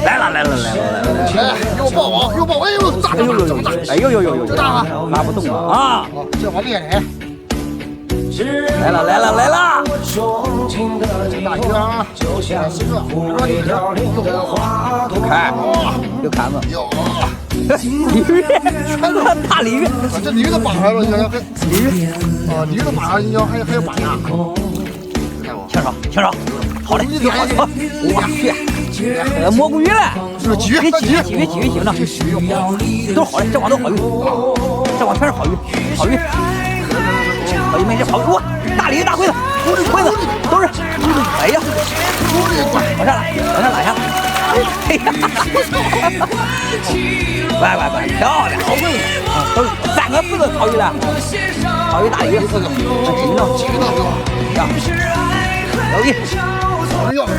来了来了来了来了！哎，又爆网又爆，哎呦，大哎呦呦呦！哎呦呦呦呦！大啊，拉不动了啊！这把猎人来了来了来了！大鱼啊，4个，说你又开，又砍子，鲤鱼，大鲤鱼，这鲤鱼都绑上了，你看还鲤鱼啊，鲤鱼都绑上，你要还有绑呀？清手清手，好嘞，好好，我去，蘑菇鱼了，是鲫鱼，鲫鱼行了，都好嘞，这网都好鱼，这网全是好鱼，好鱼。好鱼没这好鱼，哇！大鲤鱼、大龟子、龟子都是，哎呀，往上拉下，哎呀，喂，漂亮，好龟子，都是3个4个好鱼了，好鱼大鲤鱼，几个呢？行，有鱼，好鱼要不是。